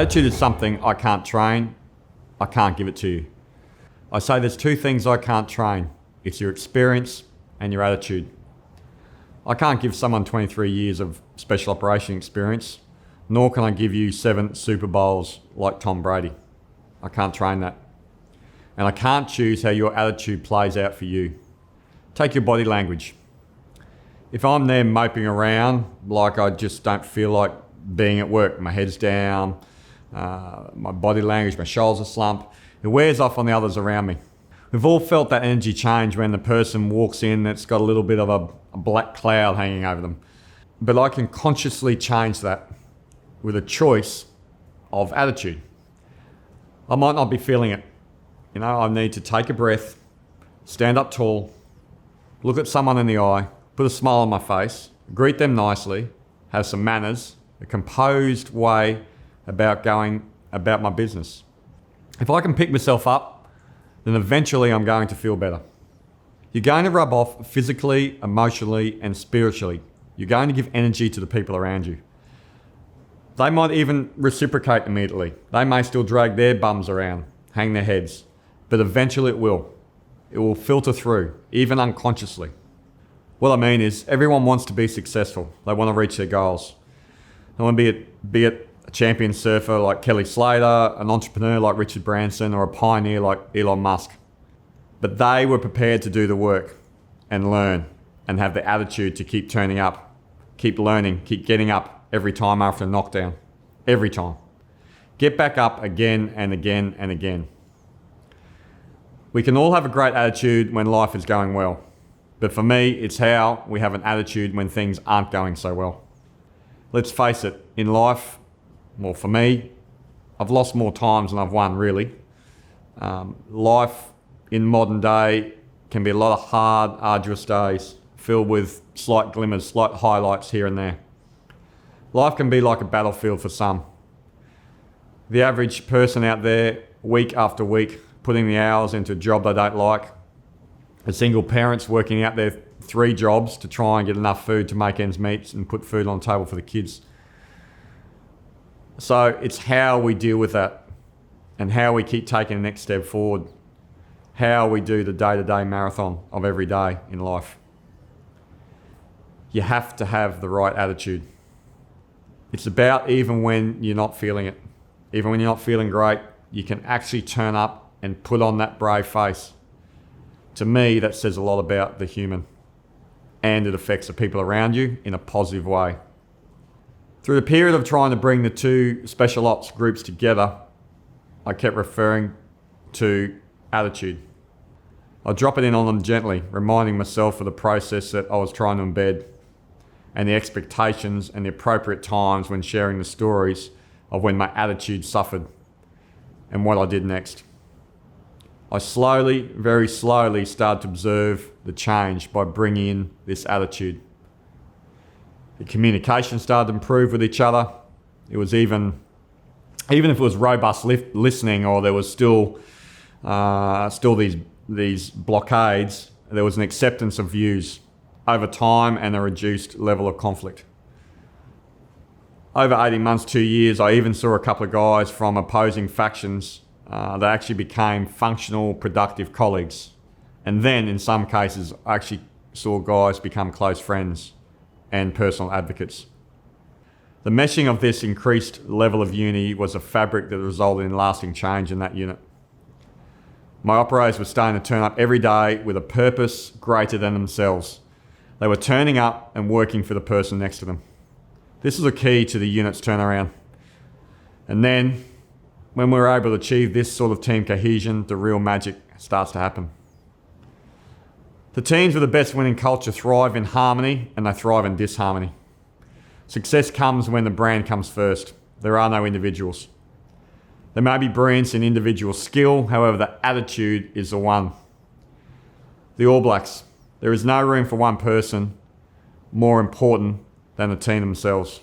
Attitude is something I can't train. I can't give it to you. I say there's two things I can't train. It's your experience and your attitude. I can't give someone 23 years of special operation experience, nor can I give you 7 Super Bowls like Tom Brady. I can't train that. And I can't choose how your attitude plays out for you. Take your body language. If I'm there moping around like I just don't feel like being at work, my head's down, my body language, my shoulders are slumped, it wears off on the others around me. We've all felt that energy change when the person walks in that's got a little bit of a black cloud hanging over them. But I can consciously change that with a choice of attitude. I might not be feeling it. I need to take a breath, stand up tall, look at someone in the eye, put a smile on my face, greet them nicely, have some manners, a composed way about going about my business. If I can pick myself up, then eventually I'm going to feel better. You're going to rub off physically, emotionally, and spiritually. You're going to give energy to the people around you. They might even reciprocate immediately. They may still drag their bums around, hang their heads, but eventually it will. It will filter through, even unconsciously. What I mean is, everyone wants to be successful. They want to reach their goals. They want to be it a champion surfer like Kelly Slater, an entrepreneur like Richard Branson, or a pioneer like Elon Musk. But they were prepared to do the work and learn and have the attitude to keep turning up, keep learning, keep getting up every time after a knockdown. Every time. Get back up again and again and again. We can all have a great attitude when life is going well. But for me, it's how we have an attitude when things aren't going so well. Let's face it, in life, well, for me, I've lost more times than I've won, really. Life in modern day can be a lot of hard, arduous days, filled with slight glimmers, slight highlights here and there. Life can be like a battlefield for some. The average person out there, week after week, putting the hours into a job they don't like. A single parents working out their 3 jobs to try and get enough food to make ends meet and put food on the table for the kids. So it's how we deal with that and how we keep taking the next step forward. How we do the day-to-day marathon of every day in life. You have to have the right attitude. It's about even when you're not feeling it. Even when you're not feeling great, you can actually turn up and put on that brave face. To me, that says a lot about the human, and it affects the people around you in a positive way. Through the period of trying to bring the 2 special ops groups together, I kept referring to attitude. I'd drop it in on them gently, reminding myself of the process that I was trying to embed, and the expectations and the appropriate times when sharing the stories of when my attitude suffered and what I did next. I slowly, very slowly started to observe the change by bringing in this attitude. The communication started to improve with each other. It was even if it was robust listening, or there was still these blockades, there was an acceptance of views over time and a reduced level of conflict. Over 18 months, 2 years, I even saw a couple of guys from opposing factions that actually became functional, productive colleagues. And then, in some cases, I actually saw guys become close friends and personal advocates. The meshing of this increased level of unity was a fabric that resulted in lasting change in that unit. My operators were starting to turn up every day with a purpose greater than themselves. They were turning up and working for the person next to them. This is a key to the unit's turnaround. And then, when we're able to achieve this sort of team cohesion, the real magic starts to happen. The teams with the best winning culture thrive in harmony, and they thrive in disharmony. Success comes when the brand comes first. There are no individuals. There may be brilliance in individual skill, however the attitude is the one. The All Blacks. There is no room for one person more important than the team themselves.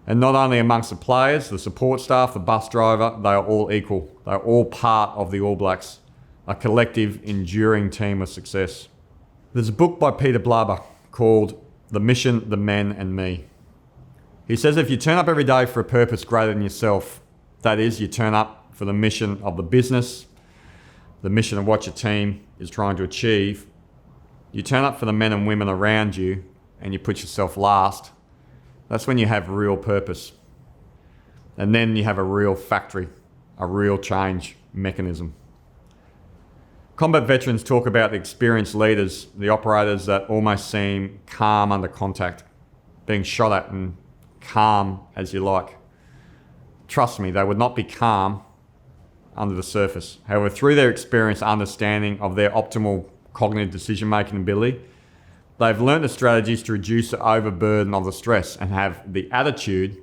And not only amongst the players, the support staff, the bus driver, they are all equal. They are all part of the All Blacks, a collective, enduring team of success. There's a book by Peter Blaber called The Mission, the Men and Me. He says if you turn up every day for a purpose greater than yourself, That is, you turn up for the mission of the business, the mission of what your team is trying to achieve. You turn up for the men and women around you and you put yourself last. That's when you have real purpose. And then you have a real factory, a real change mechanism. Combat veterans talk about the experienced leaders, the operators that almost seem calm under contact, being shot at and calm as you like. Trust me, they would not be calm under the surface. However, through their experience, understanding of their optimal cognitive decision-making ability, they've learned the strategies to reduce the overburden of the stress and have the attitude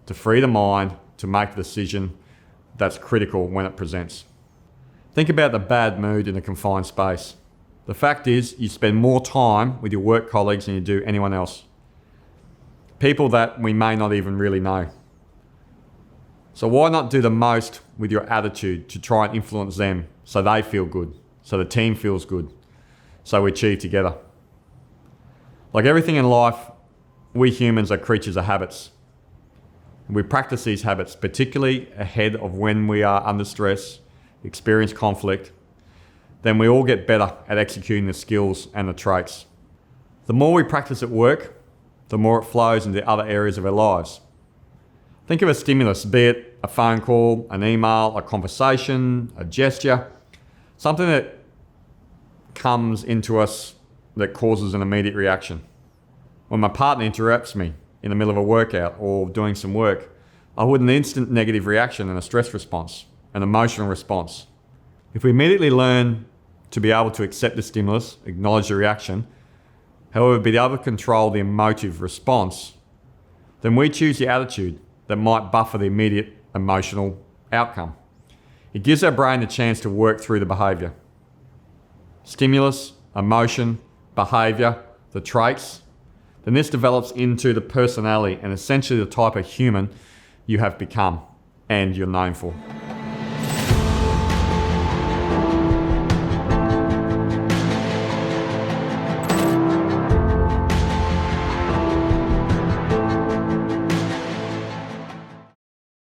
to free the mind to make the decision that's critical when it presents. Think about the bad mood in a confined space. The fact is, you spend more time with your work colleagues than you do anyone else. People that we may not even really know. So why not do the most with your attitude to try and influence them so they feel good, so the team feels good, so we achieve together. Like everything in life, we humans are creatures of habits. We practice these habits, particularly ahead of when we are under stress, experience conflict, then we all get better at executing the skills and the traits. The more we practice at work, the more it flows into other areas of our lives. Think of a stimulus, be it a phone call, an email, a conversation, a gesture, something that comes into us that causes an immediate reaction. When my partner interrupts me in the middle of a workout or doing some work, I would an instant negative reaction and a stress response, an emotional response. If we immediately learn to be able to accept the stimulus, acknowledge the reaction, however, be able to control the emotive response, then we choose the attitude that might buffer the immediate emotional outcome. It gives our brain a chance to work through the behaviour. Stimulus, emotion, behaviour, the traits, then this develops into the personality and essentially the type of human you have become and you're known for.